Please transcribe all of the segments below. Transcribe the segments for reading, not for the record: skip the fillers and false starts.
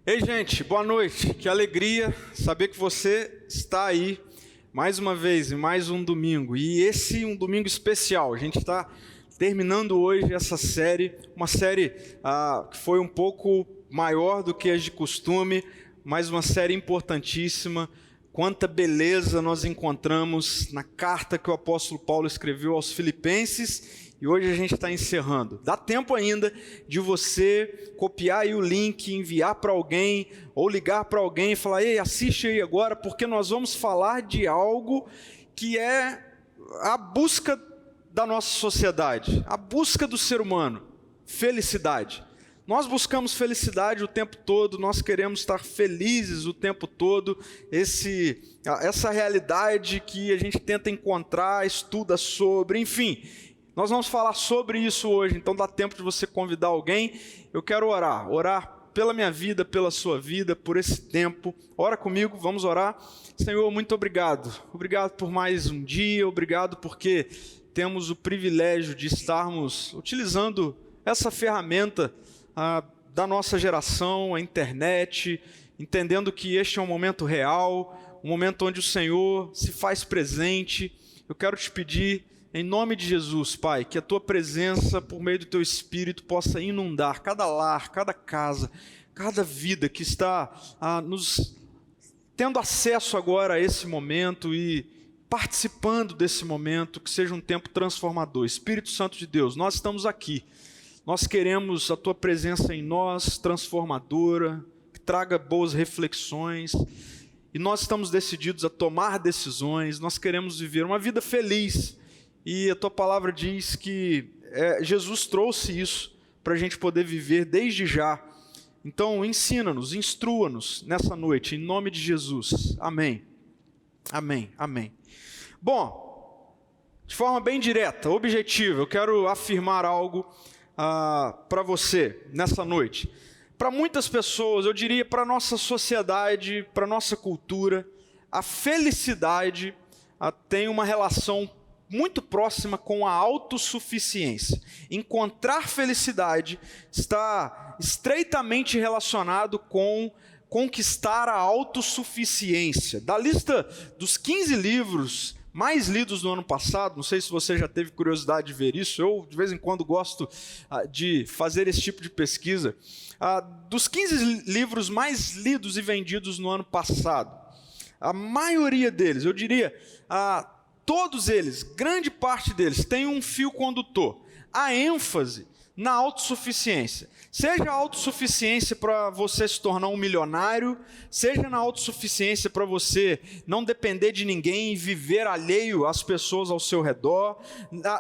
Ei, gente, boa noite. Que alegria saber que você está aí mais uma vez, em mais um domingo. E esse é um domingo especial. A gente está terminando hoje essa série, uma série que foi um pouco maior do que as de costume, mas uma série importantíssima. Quanta beleza nós encontramos na carta que o apóstolo Paulo escreveu aos Filipenses. E hoje a gente está encerrando. Dá tempo ainda de você copiar aí o link, enviar para alguém, ou ligar para alguém e falar: ei, assiste aí agora, porque nós vamos falar de algo que é a busca da nossa sociedade, a busca do ser humano, felicidade. Nós buscamos felicidade o tempo todo, nós queremos estar felizes o tempo todo, essa realidade que a gente tenta encontrar, estuda sobre, enfim. Nós vamos falar sobre isso hoje, então dá tempo de você convidar alguém. Eu quero orar pela minha vida, pela sua vida, por esse tempo. Ora comigo, vamos orar. Senhor, muito obrigado. Obrigado por mais um dia, obrigado porque temos o privilégio de estarmos utilizando essa ferramenta da nossa geração, a internet, entendendo que este é um momento real, um momento onde o Senhor se faz presente. Eu quero te pedir, em nome de Jesus, Pai, que a Tua presença, por meio do Teu Espírito, possa inundar cada lar, cada casa, cada vida que está nos tendo acesso agora a esse momento e participando desse momento, que seja um tempo transformador. Espírito Santo de Deus, nós estamos aqui, nós queremos a Tua presença em nós, transformadora, que traga boas reflexões, e nós estamos decididos a tomar decisões, nós queremos viver uma vida feliz. E a Tua palavra diz que Jesus trouxe isso para a gente poder viver desde já. Então ensina-nos, instrua-nos nessa noite, em nome de Jesus. Amém. Amém, amém. Bom, de forma bem direta, objetiva, eu quero afirmar algo para você nessa noite. Para muitas pessoas, eu diria para a nossa sociedade, para a nossa cultura, a felicidade tem uma relação muito próxima com a autossuficiência. Encontrar felicidade está estreitamente relacionado com conquistar a autossuficiência. Da lista dos 15 livros mais lidos no ano passado, não sei se você já teve curiosidade de ver isso, eu de vez em quando gosto de fazer esse tipo de pesquisa. Dos 15 livros mais lidos e vendidos no ano passado, a maioria deles, eu diria, todos eles, grande parte deles, tem um fio condutor, a ênfase na autossuficiência. Seja a autossuficiência para você se tornar um milionário, seja na autossuficiência para você não depender de ninguém e viver alheio às pessoas ao seu redor,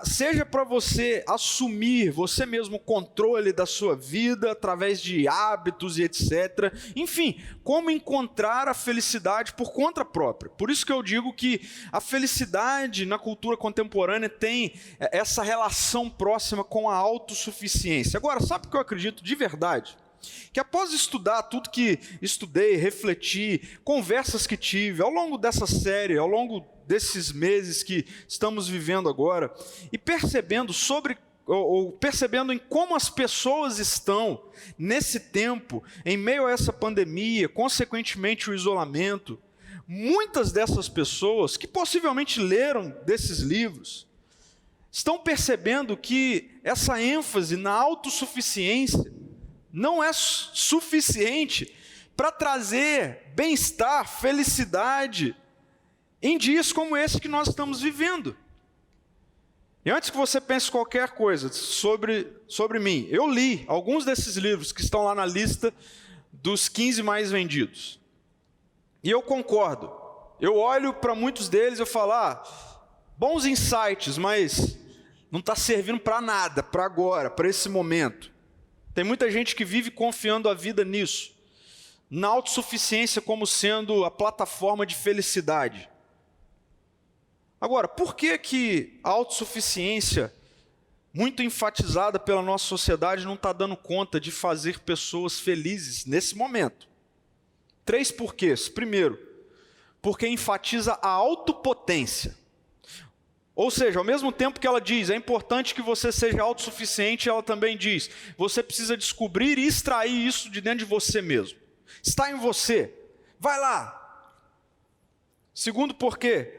seja para você assumir você mesmo o controle da sua vida através de hábitos e etc. Enfim, como encontrar a felicidade por conta própria. Por isso que eu digo que a felicidade na cultura contemporânea tem essa relação próxima com a autossuficiência. Agora, sabe o que eu acredito de verdade? Que após estudar tudo que estudei, refleti, conversas que tive ao longo dessa série, ao longo desses meses que estamos vivendo agora, e percebendo percebendo em como as pessoas estão nesse tempo, em meio a essa pandemia, consequentemente o isolamento, muitas dessas pessoas que possivelmente leram desses livros, estão percebendo que essa ênfase na autossuficiência não é suficiente para trazer bem-estar, felicidade em dias como esse que nós estamos vivendo. E antes que você pense qualquer coisa sobre mim, eu li alguns desses livros que estão lá na lista dos 15 mais vendidos. E eu concordo. Eu olho para muitos deles e eu falo, bons insights, mas não está servindo para nada, para agora, para esse momento. Tem muita gente que vive confiando a vida nisso, na autossuficiência como sendo a plataforma de felicidade. Agora, por que a autossuficiência, muito enfatizada pela nossa sociedade, não está dando conta de fazer pessoas felizes nesse momento? 3 porquês. Primeiro, porque enfatiza a autopotência. Ou seja, ao mesmo tempo que ela diz, é importante que você seja autossuficiente, ela também diz, você precisa descobrir e extrair isso de dentro de você mesmo. Está em você. Vai lá. Segundo porquê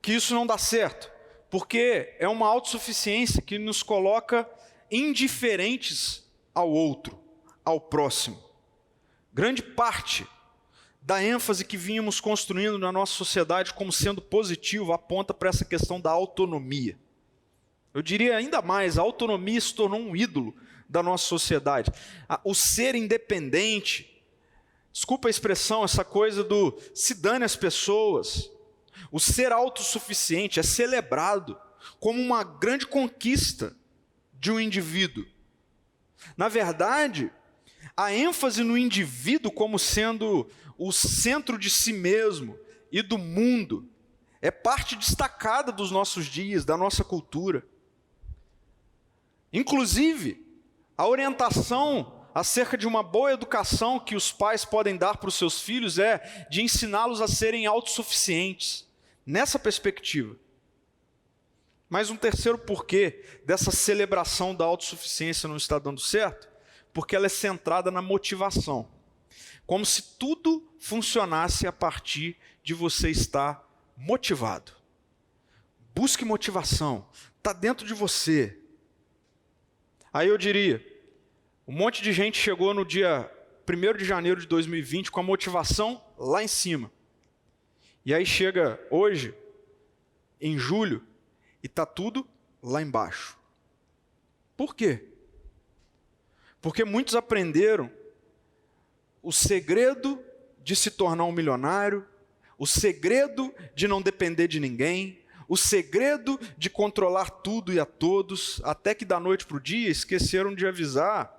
que isso não dá certo. Porque é uma autossuficiência que nos coloca indiferentes ao outro, ao próximo. Grande parte da ênfase que vínhamos construindo na nossa sociedade como sendo positivo aponta para essa questão da autonomia. Eu diria ainda mais, a autonomia se tornou um ídolo da nossa sociedade. O ser independente, desculpa a expressão, essa coisa do se dane as pessoas, o ser autossuficiente é celebrado como uma grande conquista de um indivíduo. Na verdade, a ênfase no indivíduo como sendo o centro de si mesmo e do mundo é parte destacada dos nossos dias, da nossa cultura. Inclusive, a orientação acerca de uma boa educação que os pais podem dar para os seus filhos é de ensiná-los a serem autossuficientes, nessa perspectiva. Mas um terceiro porquê dessa celebração da autossuficiência não está dando certo, porque ela é centrada na motivação. Como se tudo funcionasse a partir de você estar motivado. Busque motivação, está dentro de você. Aí eu diria, um monte de gente chegou no dia 1º de janeiro de 2020 com a motivação lá em cima. E aí chega hoje, em julho, e está tudo lá embaixo. Por quê? Porque muitos aprenderam o segredo de se tornar um milionário, o segredo de não depender de ninguém, o segredo de controlar tudo e a todos, até que da noite para o dia esqueceram de avisar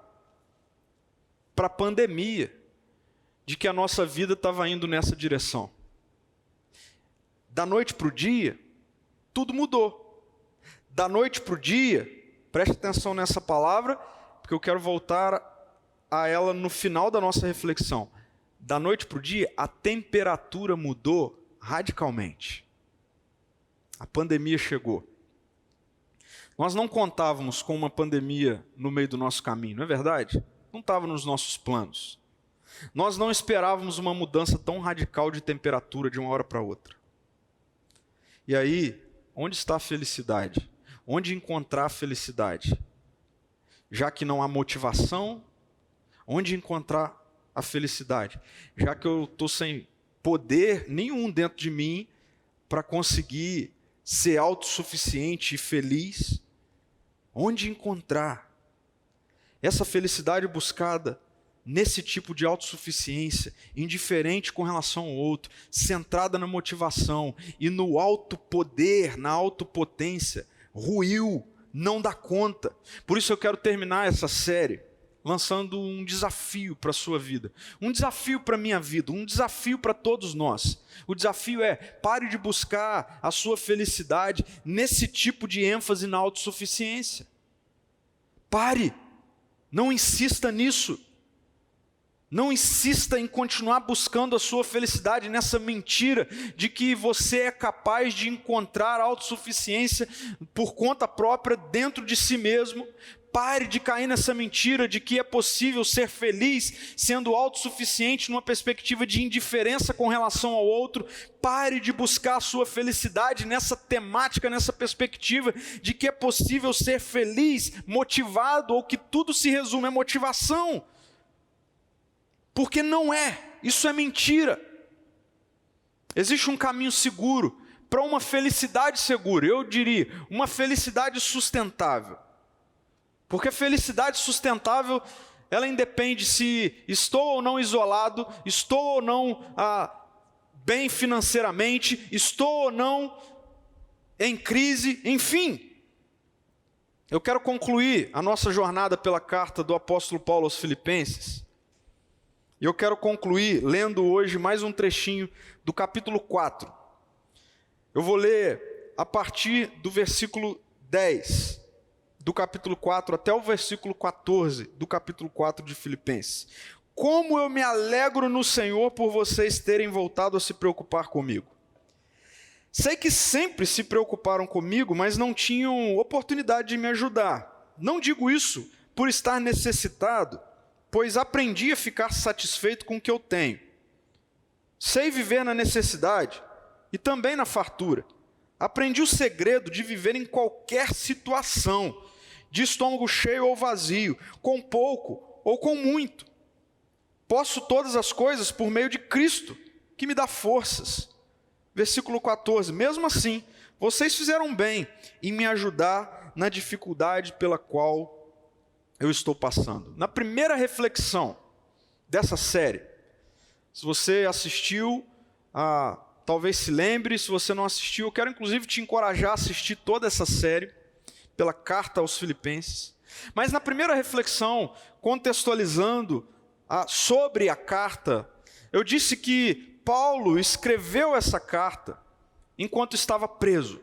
para a pandemia de que a nossa vida estava indo nessa direção. Da noite para o dia, tudo mudou. Da noite para o dia, preste atenção nessa palavra, porque eu quero voltar a ela no final da nossa reflexão. Da noite para o dia, a temperatura mudou radicalmente. A pandemia chegou. Nós não contávamos com uma pandemia no meio do nosso caminho, não é verdade? Não estava nos nossos planos. Nós não esperávamos uma mudança tão radical de temperatura de uma hora para outra. E aí, onde está a felicidade? Onde encontrar a felicidade? Já que não há motivação, onde encontrar a felicidade? Já que eu estou sem poder nenhum dentro de mim para conseguir ser autossuficiente e feliz, onde encontrar essa felicidade buscada nesse tipo de autossuficiência, indiferente com relação ao outro, centrada na motivação e no alto poder, na autopotência, ruiu, não dá conta. Por isso eu quero terminar essa série lançando um desafio para a sua vida, um desafio para a minha vida, um desafio para todos nós. O desafio é, pare de buscar a sua felicidade nesse tipo de ênfase na autossuficiência. Pare, não insista nisso. Não insista em continuar buscando a sua felicidade nessa mentira de que você é capaz de encontrar autossuficiência por conta própria dentro de si mesmo. Pare de cair nessa mentira de que é possível ser feliz sendo autossuficiente numa perspectiva de indiferença com relação ao outro. Pare de buscar a sua felicidade nessa temática, nessa perspectiva de que é possível ser feliz, motivado, ou que tudo se resume à motivação. Porque não é, isso é mentira. Existe um caminho seguro para uma felicidade segura, eu diria, uma felicidade sustentável. Porque a felicidade sustentável, ela independe se estou ou não isolado, estou ou não bem financeiramente, estou ou não em crise, enfim. Eu quero concluir a nossa jornada pela carta do apóstolo Paulo aos Filipenses. E eu quero concluir lendo hoje mais um trechinho do capítulo 4. Eu vou ler a partir do versículo 10 do capítulo 4 até o versículo 14 do capítulo 4 de Filipenses. Como eu me alegro no Senhor por vocês terem voltado a se preocupar comigo. Sei que sempre se preocuparam comigo, mas não tinham oportunidade de me ajudar. Não digo isso por estar necessitado, pois aprendi a ficar satisfeito com o que eu tenho. Sei viver na necessidade e também na fartura. Aprendi o segredo de viver em qualquer situação, de estômago cheio ou vazio, com pouco ou com muito. Posso todas as coisas por meio de Cristo, que me dá forças. Versículo 14. Mesmo assim, vocês fizeram bem em me ajudar na dificuldade pela qual eu estou passando. Na primeira reflexão dessa série, se você assistiu, talvez se lembre, se você não assistiu, eu quero inclusive te encorajar a assistir toda essa série, pela carta aos Filipenses. Mas na primeira reflexão, contextualizando sobre a carta, eu disse que Paulo escreveu essa carta enquanto estava preso.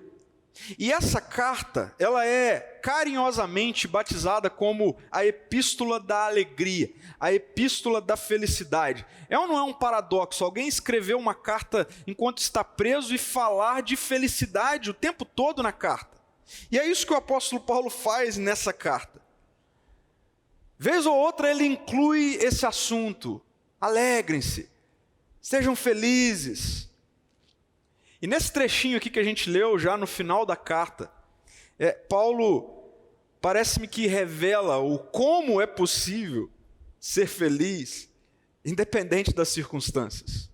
E essa carta, ela é carinhosamente batizada como a Epístola da Alegria, a Epístola da Felicidade. É ou não é um paradoxo? Alguém escrever uma carta enquanto está preso e falar de felicidade o tempo todo na carta. E é isso que o apóstolo Paulo faz nessa carta. Vez ou outra ele inclui esse assunto. Alegrem-se, sejam felizes. E nesse trechinho aqui que a gente leu, já no final da carta, Paulo parece-me que revela o como é possível ser feliz, independente das circunstâncias.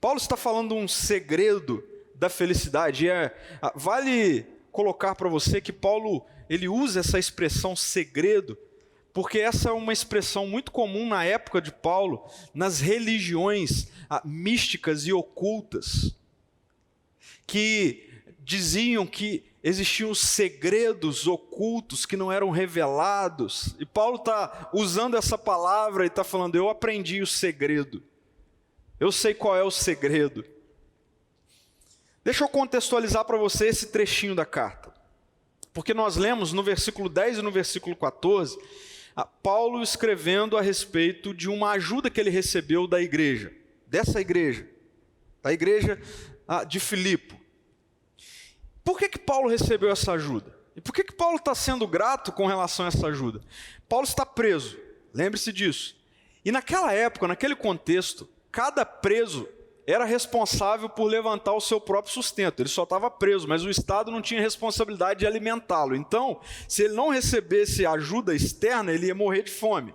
Paulo está falando um segredo da felicidade. Vale colocar para você que Paulo ele usa essa expressão segredo, porque essa é uma expressão muito comum na época de Paulo, nas religiões místicas e ocultas, que diziam que existiam segredos ocultos que não eram revelados. E Paulo está usando essa palavra e está falando, eu aprendi o segredo. Eu sei qual é o segredo. Deixa eu contextualizar para você esse trechinho da carta. Porque nós lemos no versículo 10 e no versículo 14, Paulo escrevendo a respeito de uma ajuda que ele recebeu da igreja, da igreja de Filipe. Por que Paulo recebeu essa ajuda? E por que Paulo está sendo grato com relação a essa ajuda? Paulo está preso, lembre-se disso. E naquela época, naquele contexto, cada preso era responsável por levantar o seu próprio sustento. Ele só estava preso, mas o Estado não tinha responsabilidade de alimentá-lo. Então, se ele não recebesse ajuda externa, ele ia morrer de fome.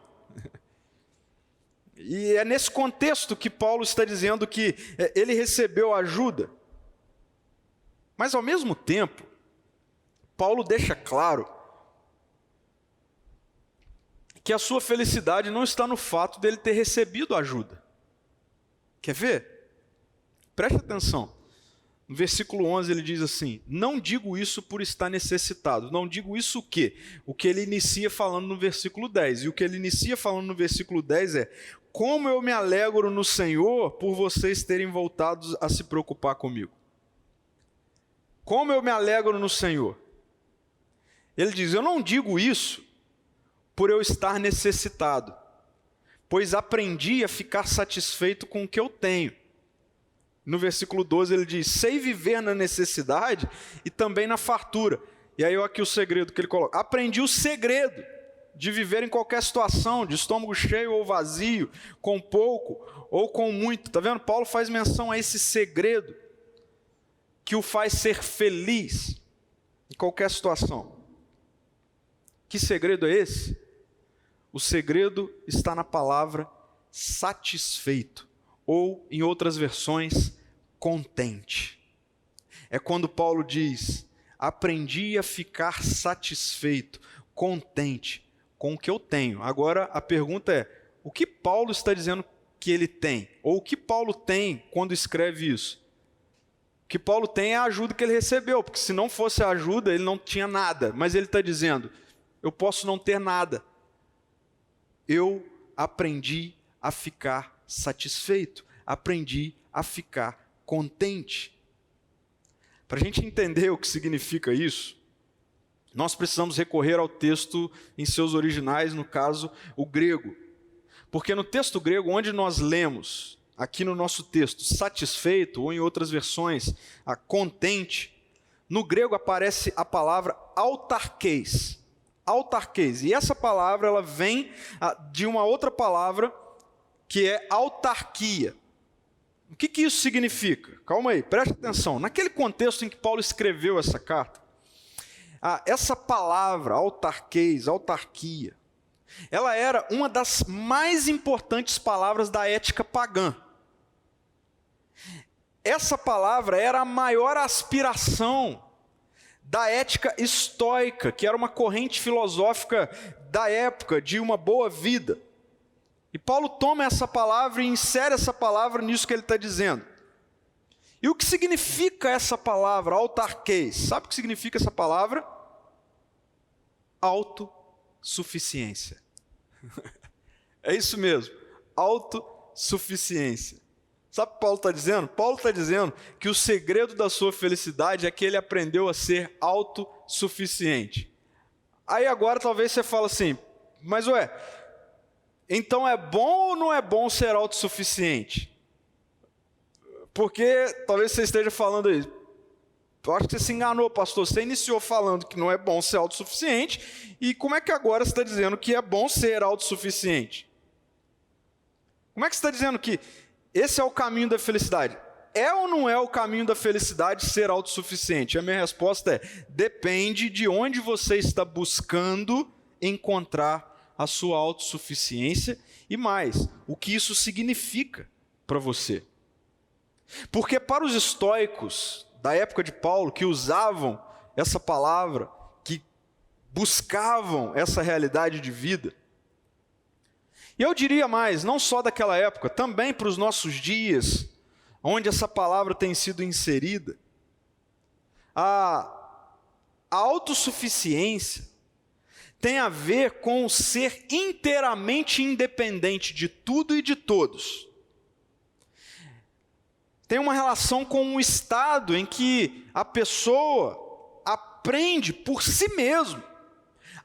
E é nesse contexto que Paulo está dizendo que ele recebeu ajuda. Mas, ao mesmo tempo, Paulo deixa claro que a sua felicidade não está no fato dele ter recebido ajuda. Quer ver? Preste atenção, no versículo 11 ele diz assim, não digo isso por estar necessitado, não digo isso o quê? O que ele inicia falando no versículo 10, e o que ele inicia falando no versículo 10 é, como eu me alegro no Senhor por vocês terem voltado a se preocupar comigo. Como eu me alegro no Senhor. Ele diz, eu não digo isso por eu estar necessitado, pois aprendi a ficar satisfeito com o que eu tenho. No versículo 12 ele diz, sei viver na necessidade e também na fartura. E aí olha aqui o segredo que ele coloca. Aprendi o segredo de viver em qualquer situação, de estômago cheio ou vazio, com pouco ou com muito. Está vendo? Paulo faz menção a esse segredo que o faz ser feliz em qualquer situação. Que segredo é esse? O segredo está na palavra satisfeito. Ou, em outras versões, contente. É quando Paulo diz, aprendi a ficar satisfeito, contente com o que eu tenho. Agora a pergunta é, o que Paulo está dizendo que ele tem? Ou o que Paulo tem quando escreve isso? O que Paulo tem é a ajuda que ele recebeu, porque se não fosse a ajuda, ele não tinha nada. Mas ele está dizendo, eu posso não ter nada. Eu aprendi a ficar satisfeito, aprendi a ficar contente. Para a gente entender o que significa isso, nós precisamos recorrer ao texto em seus originais, no caso, o grego. Porque no texto grego, onde nós lemos aqui no nosso texto, satisfeito, ou em outras versões, contente, no grego aparece a palavra autarqueis. Autarqueis. E essa palavra ela vem de uma outra palavra que é autarquia. O que isso significa? Calma aí, preste atenção. Naquele contexto em que Paulo escreveu essa carta, essa palavra, autarqueis, autarquia, ela era uma das mais importantes palavras da ética pagã. Essa palavra era a maior aspiração da ética estoica, que era uma corrente filosófica da época, de uma boa vida. E Paulo toma essa palavra e insere essa palavra nisso que ele está dizendo. E o que significa essa palavra, autarqueis? Sabe o que significa essa palavra? Autossuficiência. É isso mesmo, autossuficiência. Sabe o que Paulo está dizendo? Paulo está dizendo que o segredo da sua felicidade é que ele aprendeu a ser autossuficiente. Aí agora talvez você fale assim, mas então é bom ou não é bom ser autossuficiente? Porque talvez você esteja falando aí, eu acho que você se enganou, pastor, você iniciou falando que não é bom ser autossuficiente, e como é que agora você está dizendo que é bom ser autossuficiente? Como é que você está dizendo que esse é o caminho da felicidade? É ou não é o caminho da felicidade ser autossuficiente? A minha resposta é, depende de onde você está buscando encontrar a sua autossuficiência e mais, o que isso significa para você. Porque para os estoicos da época de Paulo, que usavam essa palavra, que buscavam essa realidade de vida, e eu diria mais, não só daquela época, também para os nossos dias, onde essa palavra tem sido inserida, a autossuficiência tem a ver com ser inteiramente independente de tudo e de todos. Tem uma relação com um estado em que a pessoa aprende por si mesmo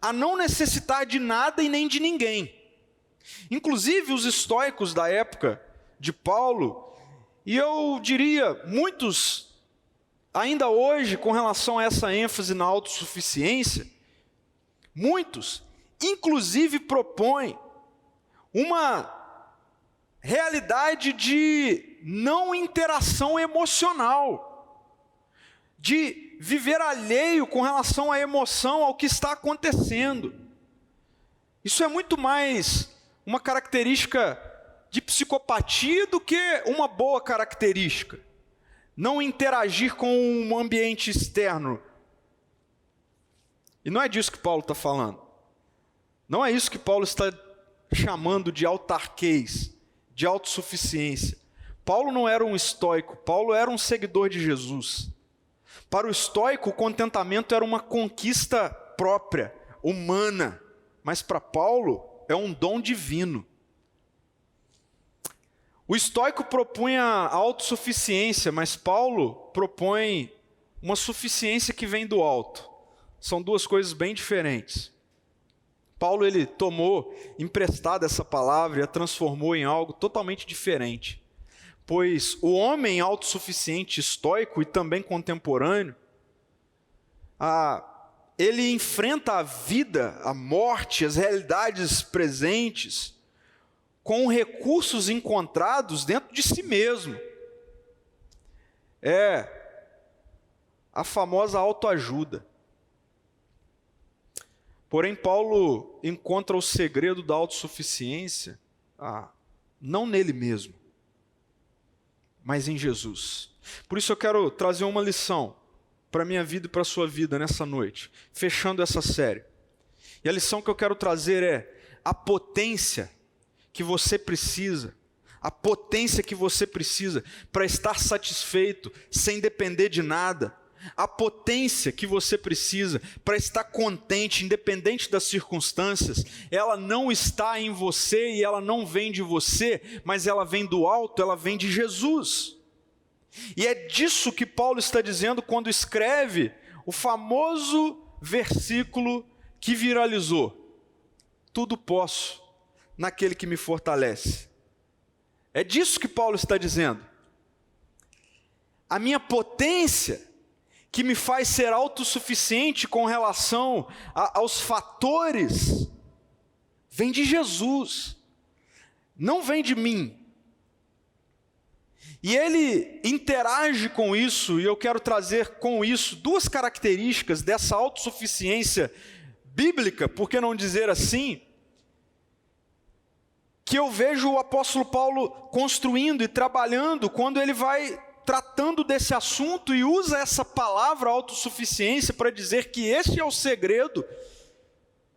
a não necessitar de nada e nem de ninguém. Inclusive os estoicos da época de Paulo, e eu diria muitos ainda hoje com relação a essa ênfase na autossuficiência, muitos inclusive propõem uma realidade de não interação emocional, de viver alheio com relação à emoção, ao que está acontecendo. Isso é muito mais uma característica de psicopatia do que uma boa característica. Não interagir com um ambiente externo. E não é disso que Paulo está falando. Não é isso que Paulo está chamando de autarqueis, de autossuficiência. Paulo não era um estoico, Paulo era um seguidor de Jesus. Para o estoico, o contentamento era uma conquista própria, humana. Mas para Paulo, é um dom divino. O estoico propunha a autossuficiência, mas Paulo propõe uma suficiência que vem do alto. São duas coisas bem diferentes. Paulo ele tomou emprestada essa palavra e a transformou em algo totalmente diferente. Pois o homem autossuficiente, estoico e também contemporâneo, ele enfrenta a vida, a morte, as realidades presentes com recursos encontrados dentro de si mesmo. É a famosa autoajuda. Porém, Paulo encontra o segredo da autossuficiência, não nele mesmo, mas em Jesus. Por isso eu quero trazer uma lição para a minha vida e para a sua vida nessa noite, fechando essa série. E a lição que eu quero trazer é a potência que você precisa, para estar satisfeito, sem depender de nada, a potência que você precisa para estar contente, independente das circunstâncias, ela não está em você e ela não vem de você, mas ela vem do alto, ela vem de Jesus. E é disso que Paulo está dizendo quando escreve o famoso versículo que viralizou: tudo posso naquele que me fortalece. É disso que Paulo está dizendo. A minha potência, que me faz ser autossuficiente com relação aos fatores, vem de Jesus, não vem de mim. E ele interage com isso, e eu quero trazer com isso duas características dessa autossuficiência bíblica, por que não dizer assim, que eu vejo o apóstolo Paulo construindo e trabalhando quando ele vai tratando desse assunto e usa essa palavra autossuficiência para dizer que esse é o segredo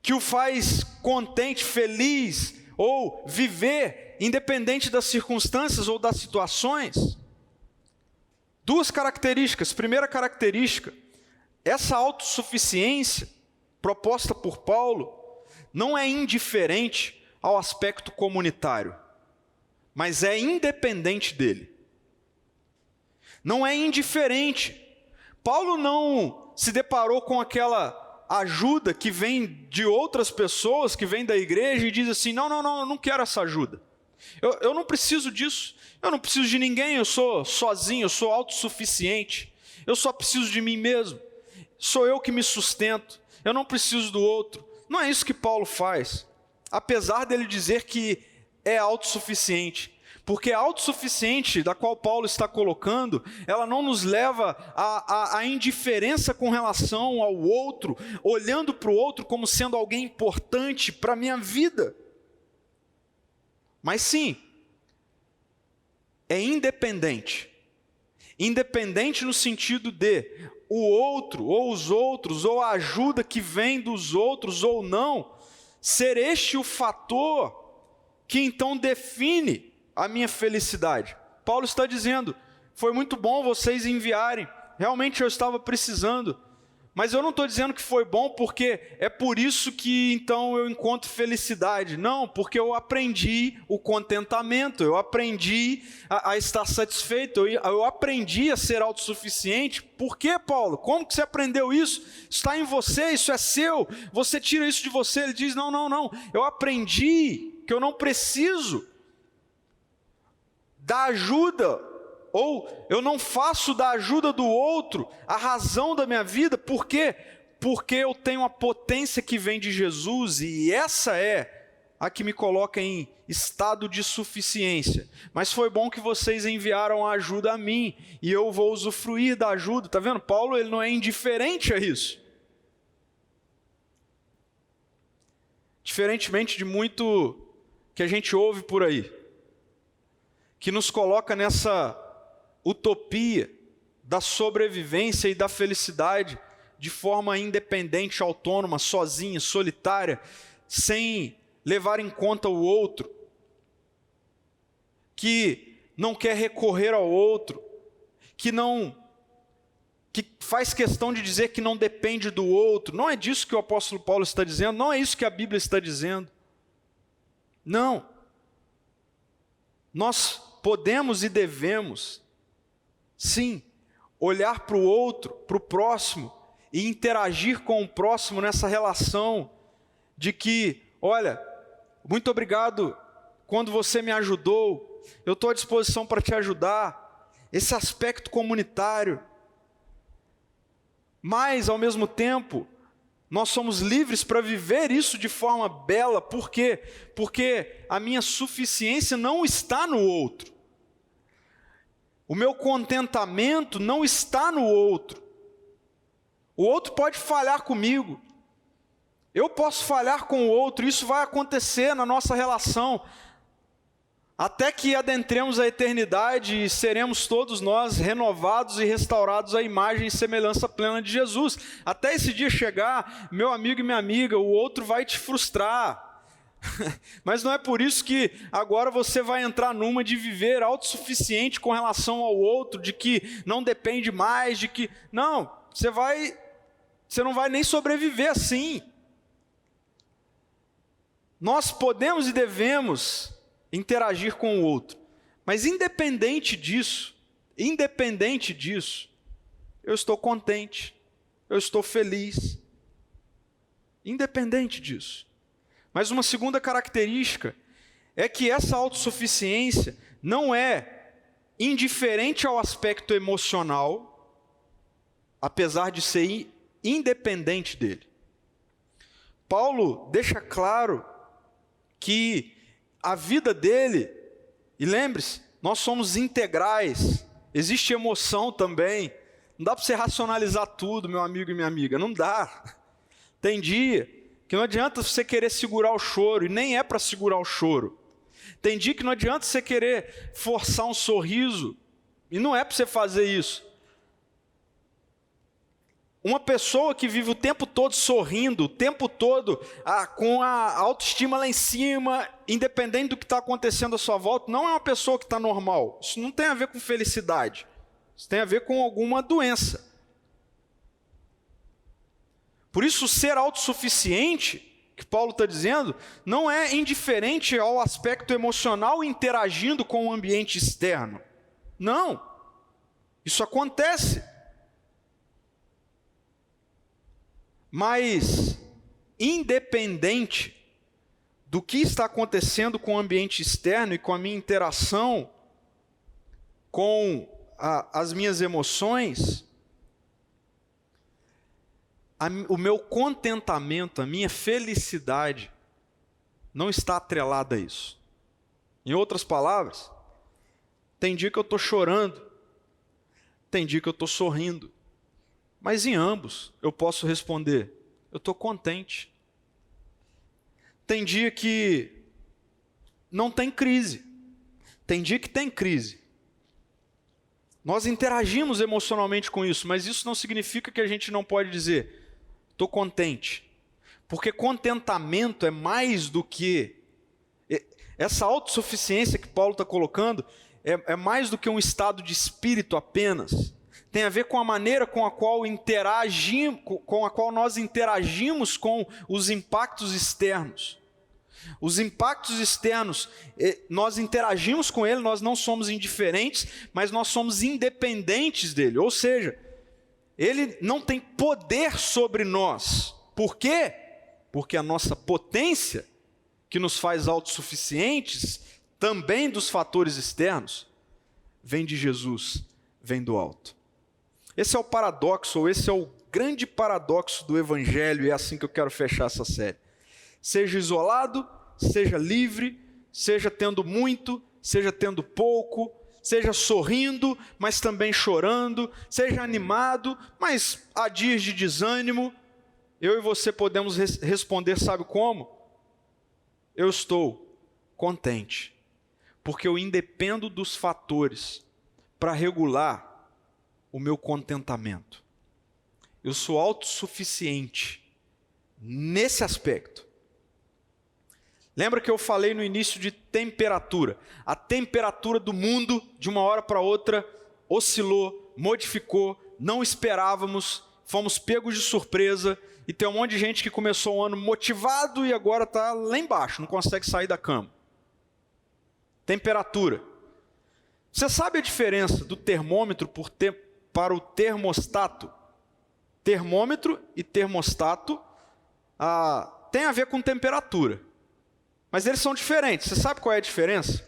que o faz contente, feliz, ou viver independente das circunstâncias ou das situações. Duas características. Primeira característica, essa autossuficiência proposta por Paulo não é indiferente ao aspecto comunitário, mas é independente dele. Não é indiferente. Paulo não se deparou com aquela ajuda que vem de outras pessoas, que vem da igreja e diz assim, não, eu não quero essa ajuda. Eu não preciso disso, eu não preciso de ninguém, eu sou sozinho, eu sou autossuficiente, eu só preciso de mim mesmo, sou eu que me sustento, eu não preciso do outro. Não é isso que Paulo faz, apesar dele dizer que é autossuficiente. Porque a autossuficiente da qual Paulo está colocando, ela não nos leva à indiferença com relação ao outro, olhando para o outro como sendo alguém importante para a minha vida. Mas sim, é independente. Independente no sentido de o outro, ou os outros, ou a ajuda que vem dos outros ou não, ser este o fator que então define a minha felicidade. Paulo está dizendo, foi muito bom vocês enviarem, realmente eu estava precisando, mas eu não estou dizendo que foi bom porque é por isso que então eu encontro felicidade. Não, porque eu aprendi o contentamento, eu aprendi a estar satisfeito, eu aprendi a ser autossuficiente. Por quê, Paulo? Como que você aprendeu isso? Está em você, isso é seu, você tira isso de você. Ele diz, não, eu aprendi que eu não preciso da ajuda, ou eu não faço da ajuda do outro a razão da minha vida. Por quê? Porque eu tenho a potência que vem de Jesus, e essa é a que me coloca em estado de suficiência. Mas foi bom que vocês enviaram a ajuda a mim, e eu vou usufruir da ajuda. Está vendo? Paulo, ele não é indiferente a isso. Diferentemente de muito que a gente ouve por aí, que nos coloca nessa utopia da sobrevivência e da felicidade de forma independente, autônoma, sozinha, solitária, sem levar em conta o outro, que não quer recorrer ao outro, que faz questão de dizer que não depende do outro. Não é disso que o apóstolo Paulo está dizendo, não é isso que a Bíblia está dizendo. Não. Nós podemos e devemos, sim, olhar para o outro, para o próximo, e interagir com o próximo nessa relação de que, olha, muito obrigado quando você me ajudou, eu estou à disposição para te ajudar, esse aspecto comunitário. Mas, ao mesmo tempo, nós somos livres para viver isso de forma bela. Por quê? Porque a minha suficiência não está no outro. O meu contentamento não está no outro. O outro pode falhar comigo. Eu posso falhar com o outro. Isso vai acontecer na nossa relação. Até que adentremos a eternidade e seremos todos nós renovados e restaurados à imagem e semelhança plena de Jesus. Até esse dia chegar, meu amigo e minha amiga, o outro vai te frustrar. Mas não é por isso que agora você vai entrar numa de viver autossuficiente com relação ao outro, de que não depende mais, de que... Não, você não vai nem sobreviver assim. Nós podemos e devemos interagir com o outro, mas independente disso, eu estou contente, eu estou feliz, independente disso. Mas uma segunda característica é que essa autossuficiência não é indiferente ao aspecto emocional, apesar de ser independente dele. Paulo deixa claro que a vida dele, e lembre-se, nós somos integrais, existe emoção também, não dá para você racionalizar tudo, meu amigo e minha amiga, não dá. Tem dia que não adianta você querer segurar o choro, e nem é para segurar o choro. Tem dia que não adianta você querer forçar um sorriso, e não é para você fazer isso. Uma pessoa que vive o tempo todo sorrindo, o tempo todo com a autoestima lá em cima, independente do que está acontecendo à sua volta, não é uma pessoa que está normal. Isso não tem a ver com felicidade. Isso tem a ver com alguma doença. Por isso, ser autossuficiente, que Paulo está dizendo, não é indiferente ao aspecto emocional interagindo com o ambiente externo. Não. Isso acontece. Mas, independente do que está acontecendo com o ambiente externo e com a minha interação com as minhas emoções, o meu contentamento, a minha felicidade não está atrelada a isso. Em outras palavras, tem dia que eu estou chorando, tem dia que eu estou sorrindo, mas em ambos eu posso responder, eu estou contente. Tem dia que não tem crise, tem dia que tem crise. Nós interagimos emocionalmente com isso, mas isso não significa que a gente não pode dizer, estou contente. Porque contentamento é mais do que... Essa autossuficiência que Paulo está colocando é mais do que um estado de espírito apenas. Tem a ver com a maneira com a qual nós interagimos com os impactos externos. Os impactos externos, nós interagimos com ele, nós não somos indiferentes, mas nós somos independentes dele. Ou seja, ele não tem poder sobre nós. Por quê? Porque a nossa potência, que nos faz autossuficientes, também dos fatores externos, vem de Jesus, vem do alto. Esse é o paradoxo, ou esse é o grande paradoxo do Evangelho, e é assim que eu quero fechar essa série. Seja isolado, seja livre, seja tendo muito, seja tendo pouco, seja sorrindo, mas também chorando, seja animado, mas há dias de desânimo, eu e você podemos responder, sabe como? Eu estou contente, porque eu independo dos fatores para regular o meu contentamento. Eu sou autossuficiente nesse aspecto. Lembra que eu falei no início de temperatura? A temperatura do mundo, de uma hora para outra, oscilou, modificou, não esperávamos, fomos pegos de surpresa, e tem um monte de gente que começou o ano motivado e agora está lá embaixo, não consegue sair da cama. Temperatura. Você sabe a diferença do termômetro para o termostato? Termômetro e termostato tem a ver com temperatura. Mas eles são diferentes. Você sabe qual é a diferença?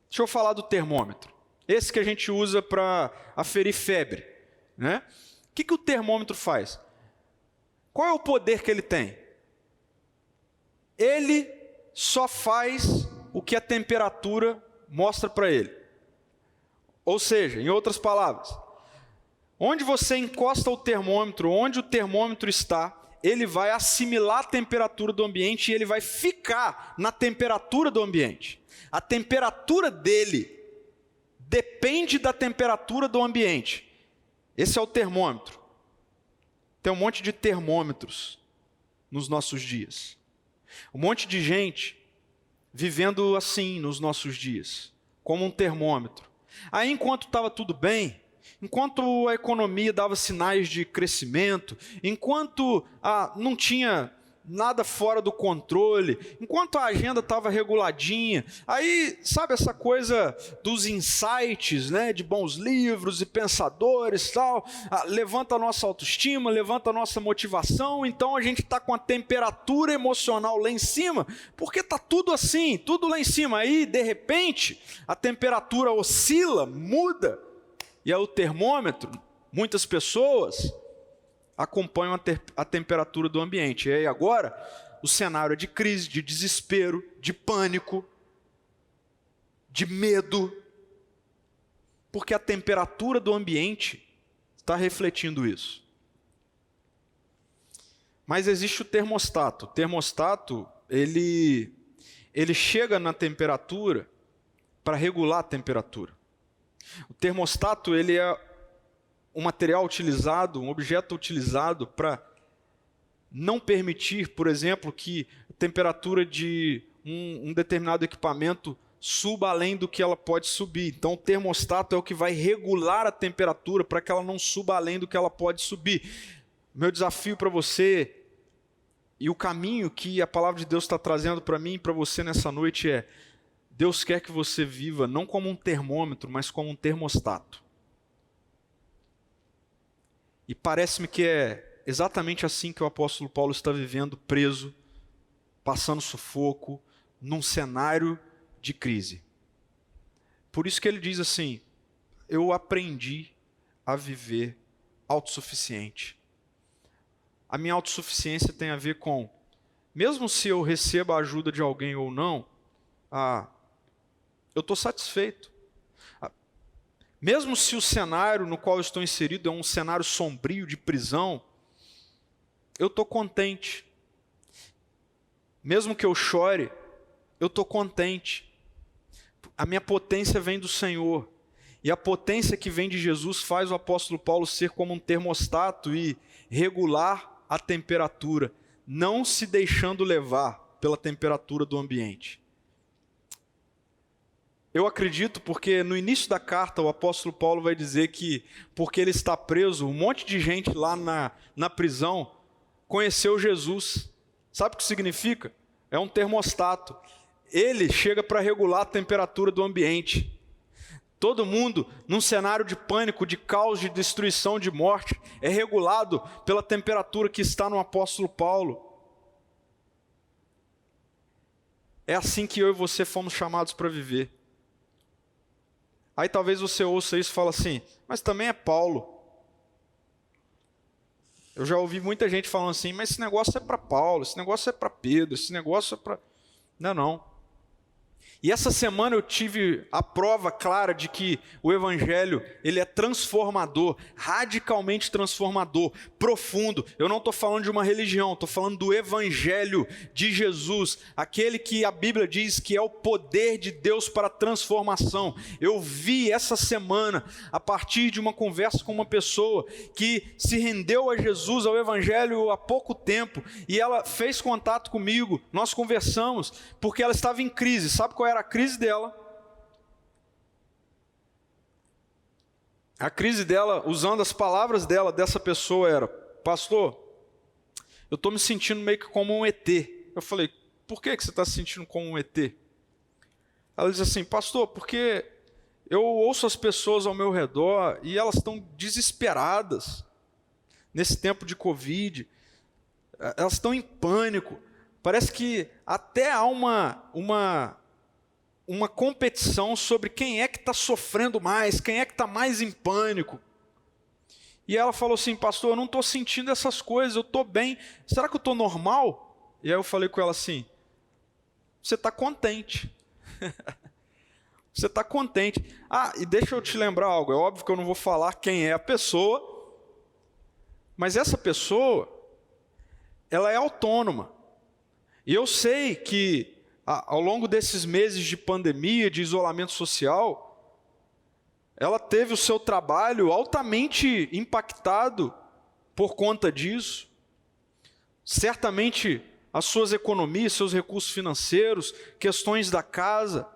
Deixa eu falar do termômetro. Esse que a gente usa para aferir febre, né? O que o termômetro faz? Qual é o poder que ele tem? Ele só faz o que a temperatura mostra para ele. Ou seja, em outras palavras, onde você encosta o termômetro, onde o termômetro está, ele vai assimilar a temperatura do ambiente e ele vai ficar na temperatura do ambiente. A temperatura dele depende da temperatura do ambiente. Esse é o termômetro. Tem um monte de termômetros nos nossos dias. Um monte de gente vivendo assim nos nossos dias, como um termômetro. Aí, enquanto estava tudo bem, enquanto a economia dava sinais de crescimento, enquanto não tinha nada fora do controle, enquanto a agenda estava reguladinha. Aí, sabe essa coisa dos insights, né, de bons livros e pensadores, tal, levanta a nossa autoestima, levanta a nossa motivação, então a gente está com a temperatura emocional lá em cima, porque está tudo assim, tudo lá em cima. Aí, de repente, a temperatura oscila, muda, e aí o termômetro, muitas pessoas acompanham a temperatura do ambiente. E aí agora, o cenário é de crise, de desespero, de pânico, de medo, porque a temperatura do ambiente está refletindo isso. Mas existe o termostato. O termostato, ele chega na temperatura para regular a temperatura. O termostato, ele é um material utilizado, um objeto utilizado para não permitir, por exemplo, que a temperatura de um determinado equipamento suba além do que ela pode subir. Então, o termostato é o que vai regular a temperatura para que ela não suba além do que ela pode subir. Meu desafio para você e o caminho que a palavra de Deus está trazendo para mim e para você nessa noite é: Deus quer que você viva não como um termômetro, mas como um termostato. E parece-me que é exatamente assim que o apóstolo Paulo está vivendo, preso, passando sufoco, num cenário de crise. Por isso que ele diz assim: eu aprendi a viver autossuficiente. A minha autossuficiência tem a ver com, mesmo se eu receba a ajuda de alguém ou não, eu estou satisfeito. Mesmo se o cenário no qual eu estou inserido é um cenário sombrio de prisão, eu estou contente. Mesmo que eu chore, eu estou contente. A minha potência vem do Senhor. E a potência que vem de Jesus faz o apóstolo Paulo ser como um termostato e regular a temperatura, não se deixando levar pela temperatura do ambiente. Eu acredito porque no início da carta o apóstolo Paulo vai dizer que, porque ele está preso, um monte de gente lá na prisão conheceu Jesus. Sabe o que significa? É um termostato. Ele chega para regular a temperatura do ambiente. Todo mundo, num cenário de pânico, de caos, de destruição, de morte, é regulado pela temperatura que está no apóstolo Paulo. É assim que eu e você fomos chamados para viver. Aí talvez você ouça isso e fale assim: mas também é Paulo. Eu já ouvi muita gente falando assim: mas esse negócio é para Paulo, esse negócio é para Pedro, esse negócio é para... Não. E essa semana eu tive a prova clara de que o Evangelho, ele é transformador, radicalmente transformador, profundo. Eu não estou falando de uma religião, estou falando do Evangelho de Jesus, aquele que a Bíblia diz que é o poder de Deus para a transformação. Eu vi essa semana, a partir de uma conversa com uma pessoa que se rendeu a Jesus, ao Evangelho há pouco tempo, e ela fez contato comigo, nós conversamos, porque ela estava em crise. Sabe qual era a crise dela? A crise dela, usando as palavras dela, dessa pessoa, era: pastor, eu estou me sentindo meio que como um ET. Eu falei: por que você está se sentindo como um ET? Ela diz assim: pastor, porque eu ouço as pessoas ao meu redor e elas estão desesperadas nesse tempo de Covid, elas estão em pânico, parece que até há uma competição sobre quem é que está sofrendo mais, quem é que está mais em pânico. E ela falou assim: pastor, eu não estou sentindo essas coisas, eu estou bem, será que eu estou normal? E aí eu falei com ela assim: você está contente. Você está contente. E deixa eu te lembrar algo, é óbvio que eu não vou falar quem é a pessoa, mas essa pessoa, ela é autônoma. E eu sei que ao longo desses meses de pandemia, de isolamento social, ela teve o seu trabalho altamente impactado por conta disso. Certamente as suas economias, seus recursos financeiros, questões da casa.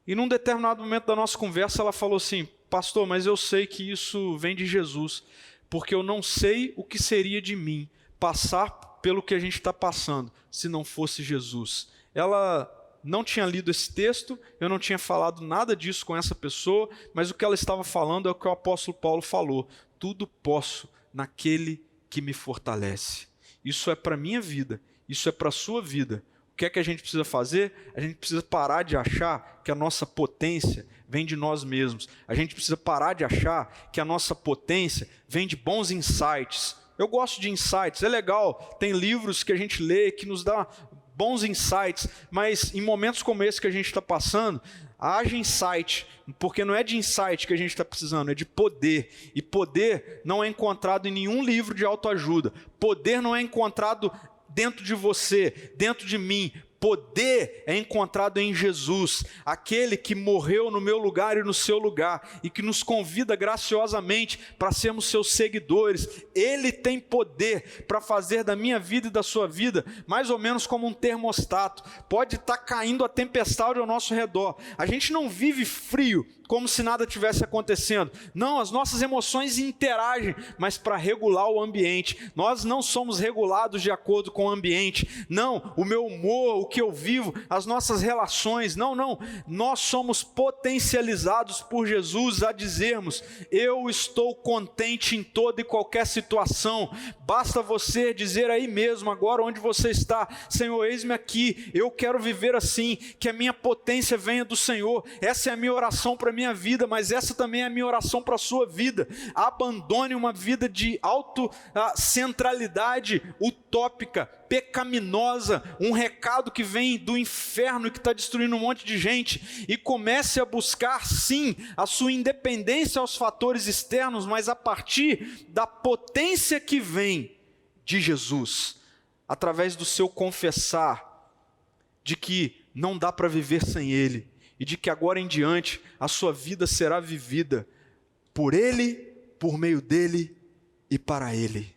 E num determinado momento da nossa conversa ela falou assim: pastor, mas eu sei que isso vem de Jesus, porque eu não sei o que seria de mim passar pelo que a gente está passando, se não fosse Jesus. Ela não tinha lido esse texto, eu não tinha falado nada disso com essa pessoa, mas o que ela estava falando é o que o apóstolo Paulo falou: tudo posso naquele que me fortalece. Isso é para a minha vida, isso é para a sua vida. O que é que a gente precisa fazer? A gente precisa parar de achar que a nossa potência vem de nós mesmos. A gente precisa parar de achar que a nossa potência vem de bons insights. Eu gosto de insights, é legal, tem livros que a gente lê que nos dá bons insights, mas em momentos como esse que a gente está passando, haja insight, porque não é de insight que a gente está precisando, é de poder. E poder não é encontrado em nenhum livro de autoajuda. Poder não é encontrado dentro de você, dentro de mim. Poder é encontrado em Jesus, aquele que morreu no meu lugar e no seu lugar, e que nos convida graciosamente para sermos seus seguidores. Ele tem poder para fazer da minha vida e da sua vida mais ou menos como um termostato. Pode estar caindo a tempestade ao nosso redor, a gente não vive frio como se nada tivesse acontecendo. Não, as nossas emoções interagem, mas para regular o ambiente. Nós não somos regulados de acordo com o ambiente. Não, o meu humor, o que eu vivo, as nossas relações. Não. Nós somos potencializados por Jesus a dizermos: eu estou contente em toda e qualquer situação. Basta você dizer aí mesmo, agora onde você está: Senhor, eis-me aqui, eu quero viver assim, que a minha potência venha do Senhor. Essa é a minha oração para a minha vida, mas essa também é a minha oração para a sua vida. Abandone uma vida de autocentralidade utópica, pecaminosa, um recado que vem do inferno e que está destruindo um monte de gente, e comece a buscar sim a sua independência aos fatores externos, mas a partir da potência que vem de Jesus, através do seu confessar de que não dá para viver sem Ele, e de que agora em diante a sua vida será vivida por Ele, por meio dEle e para Ele.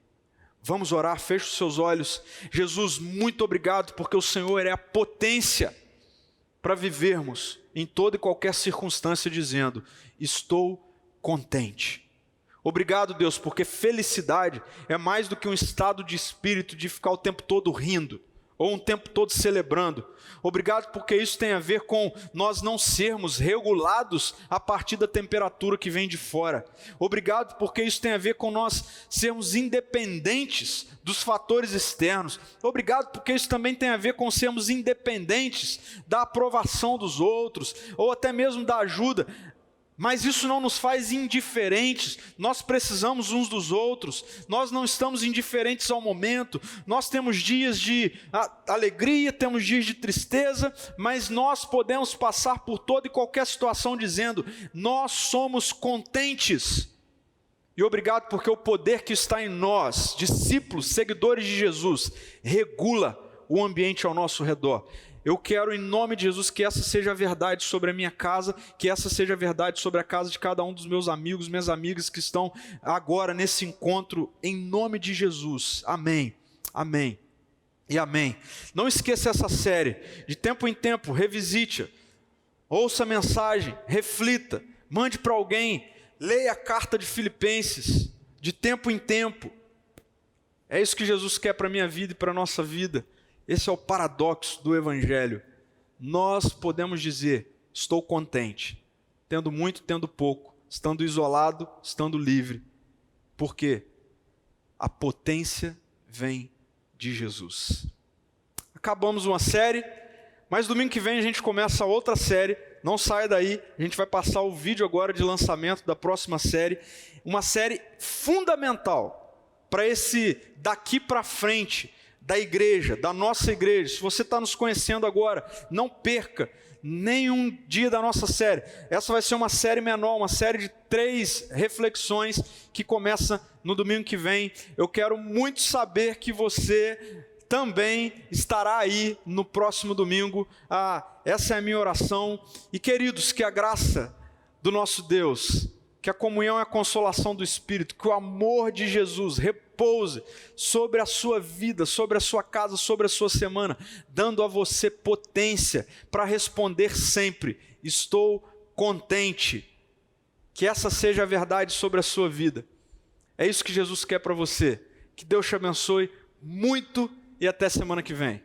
Vamos orar, feche os seus olhos. Jesus, muito obrigado, porque o Senhor é a potência para vivermos em toda e qualquer circunstância dizendo: estou contente. Obrigado, Deus, porque felicidade é mais do que um estado de espírito de ficar o tempo todo rindo, ou um tempo todo celebrando. Obrigado porque isso tem a ver com nós não sermos regulados a partir da temperatura que vem de fora. Obrigado porque isso tem a ver com nós sermos independentes dos fatores externos. Obrigado porque isso também tem a ver com sermos independentes da aprovação dos outros, ou até mesmo da ajuda. Mas isso não nos faz indiferentes, nós precisamos uns dos outros, nós não estamos indiferentes ao momento, nós temos dias de alegria, temos dias de tristeza, mas nós podemos passar por toda e qualquer situação dizendo: nós somos contentes. E obrigado porque o poder que está em nós, discípulos, seguidores de Jesus, regula o ambiente ao nosso redor. Eu quero, em nome de Jesus, que essa seja a verdade sobre a minha casa, que essa seja a verdade sobre a casa de cada um dos meus amigos, minhas amigas que estão agora nesse encontro, em nome de Jesus. Amém, amém e amém. Não esqueça essa série, de tempo em tempo, revisite-a, ouça a mensagem, reflita, mande para alguém, leia a carta de Filipenses, de tempo em tempo. É isso que Jesus quer para a minha vida e para a nossa vida. Esse é o paradoxo do Evangelho. Nós podemos dizer: estou contente, tendo muito, tendo pouco, estando isolado, estando livre. Por quê? A potência vem de Jesus. Acabamos uma série, mas domingo que vem a gente começa outra série. Não saia daí, a gente vai passar o vídeo agora de lançamento da próxima série. Uma série fundamental para esse daqui para frente da igreja, da nossa igreja. Se você está nos conhecendo agora, não perca nenhum dia da nossa série. Essa vai ser uma série menor, uma série de 3 reflexões que começa no domingo que vem. Eu quero muito saber que você também estará aí no próximo domingo. Essa é a minha oração. E queridos, que a graça do nosso Deus, que a comunhão e a consolação do Espírito, que o amor de Jesus repouse sobre a sua vida, sobre a sua casa, sobre a sua semana, dando a você potência para responder sempre: estou contente. Que essa seja a verdade sobre a sua vida. É isso que Jesus quer para você. Que Deus te abençoe. muito e até semana que vem.